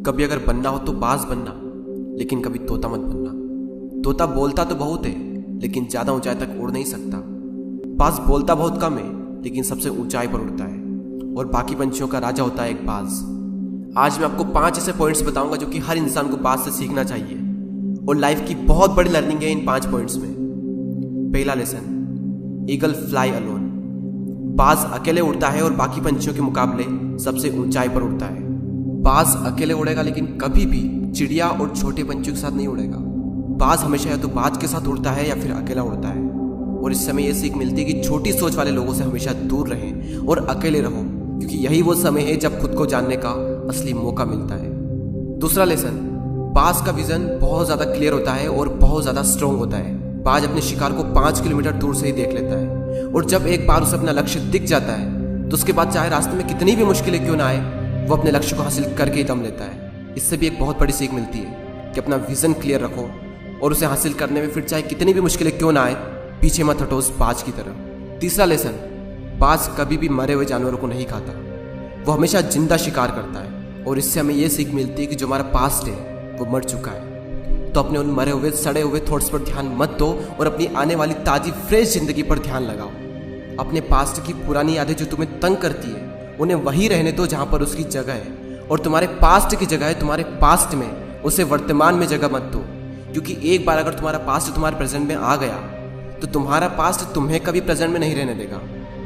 कभी अगर बनना हो तो बाज बनना, लेकिन कभी तोता मत बनना। तोता बोलता तो बहुत है, लेकिन ज्यादा ऊंचाई तक उड़ नहीं सकता। बाज बोलता बहुत कम है, लेकिन सबसे ऊंचाई पर उड़ता है, और बाकी पंछियों का राजा होता है एक बाज। आज मैं आपको 5 ऐसे पॉइंट्स बताऊंगा जो कि हर इंसान को बाज से सीखना चाहिए, और लाइफ की बहुत बड़ी लर्निंग है इन 5 पॉइंट्स में। पहला लेसन, ईगल फ्लाई अलोन। बाज अकेले उड़ता है और बाकी पंछियों के मुकाबले सबसे ऊंचाई पर उड़ता है। बाज अकेले उड़ेगा, लेकिन कभी भी चिड़िया और छोटे पंछियों के साथ नहीं उड़ेगा। बाज हमेशा या तो बाज के साथ उड़ता है या फिर अकेला उड़ता है। और इससे हमें यह सीख मिलती है कि छोटी सोच वाले लोगों से हमेशा दूर रहें और अकेले रहो, क्योंकि यही वो समय है जब खुद को जानने का असली मौका मिलता है। दूसरा लेसन, बाज का विजन बहुत ज्यादा क्लियर होता है और बहुत ज्यादा स्ट्रॉन्ग होता है। बाज अपने शिकार को 5 किलोमीटर दूर से ही देख लेता है, और जब एक बार उसे अपना लक्ष्य दिख जाता है तो उसके बाद चाहे रास्ते में कितनी भी मुश्किलें क्यों ना आए, वो अपने लक्ष्य को हासिल करके ही दम लेता है। इससे भी एक बहुत बड़ी सीख मिलती है कि अपना विजन क्लियर रखो, और उसे हासिल करने में फिर चाहे कितनी भी मुश्किलें क्यों ना आए, पीछे मत हटो उस बाज की तरह। तीसरा लेसन, बाज कभी भी मरे हुए जानवरों को नहीं खाता, वो हमेशा जिंदा शिकार करता है। और इससे हमें यह सीख मिलती है कि जो हमारा पास्ट है वो मर चुका है, तो अपने उन मरे हुए सड़े हुए थॉट्स पर ध्यान मत दो और अपनी आने वाली ताजी फ्रेश जिंदगी पर ध्यान लगाओ। अपने पास्ट की पुरानी यादें जो तुम्हें तंग करती है, उन्हें वहीं रहने दो जहां पर उसकी जगह है, और तुम्हारे पास्ट की जगह है तुम्हारे पास्ट में, उसे वर्तमान में जगह मत दो। क्योंकि एक बार अगर तुम्हारा पास्ट तुम्हारे प्रेजेंट में आ गया, तो तुम्हारा पास्ट तुम्हें कभी प्रेजेंट में नहीं रहने देगा।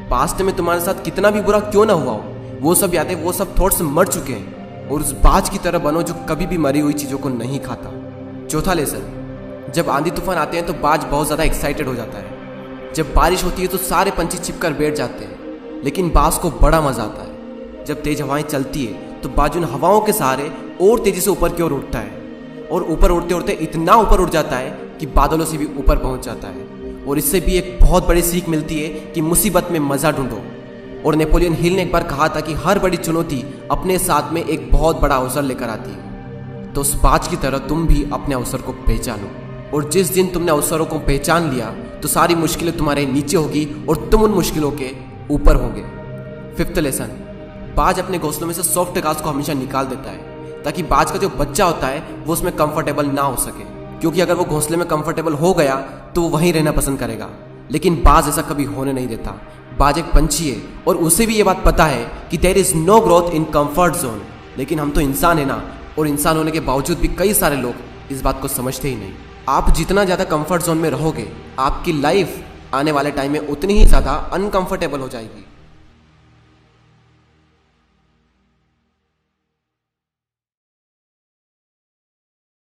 पास्ट में तुम्हारे साथ कितना भी बुरा क्यों ना हुआ हो, वो सब यादें, वो सब थॉट्स मर चुके हैं, और उस बाज की तरह बनो जो कभी भी मरी हुई चीजों को नहीं खाता। चौथा लेसन, जब आंधी तूफान आते हैं तो बाज बहुत ज्यादा एक्साइटेड हो जाता है। जब बारिश होती है तो सारे पंछी छिपकर बैठ जाते हैं, लेकिन बाज को बड़ा मजा आता है। जब तेज हवाएं चलती है तो बाज उन हवाओं के सहारे और तेजी से ऊपर की ओर उठता है, और ऊपर उड़ते उड़ते इतना ऊपर उड़ जाता है कि बादलों से भी ऊपर पहुंच जाता है। और इससे भी एक बहुत बड़ी सीख मिलती है कि मुसीबत में मजा ढूंढो। और नेपोलियन हिल ने एक बार कहा था कि हर बड़ी चुनौती अपने साथ में एक बहुत बड़ा अवसर लेकर आती है। तो उस बाज की तरह तुम भी अपने अवसर को पहचानो, और जिस दिन तुमने अवसरों को पहचान लिया तो सारी मुश्किलें तुम्हारे नीचे होगी और तुम उन मुश्किलों के ऊपर होगे। फिफ्थ लेसन, बाज अपने घोंसलों में से सॉफ्ट घास को हमेशा निकाल देता है, ताकि बाज का जो बच्चा होता है वो उसमें कंफर्टेबल ना हो सके। क्योंकि अगर वो घोंसले में कंफर्टेबल हो गया तो वो वहीं रहना पसंद करेगा, लेकिन बाज ऐसा कभी होने नहीं देता। बाज एक पंछी है, और उसे भी ये बात पता है कि there is no growth in comfort zone. लेकिन हम तो इंसान है ना, और इंसान होने के बावजूद भी कई सारे लोग इस बात को समझते ही नहीं। आप जितना ज़्यादा कंफर्ट जोन में रहोगे, आपकी लाइफ आने वाले टाइम में उतनी ही ज़्यादा अनकंफर्टेबल हो जाएगी।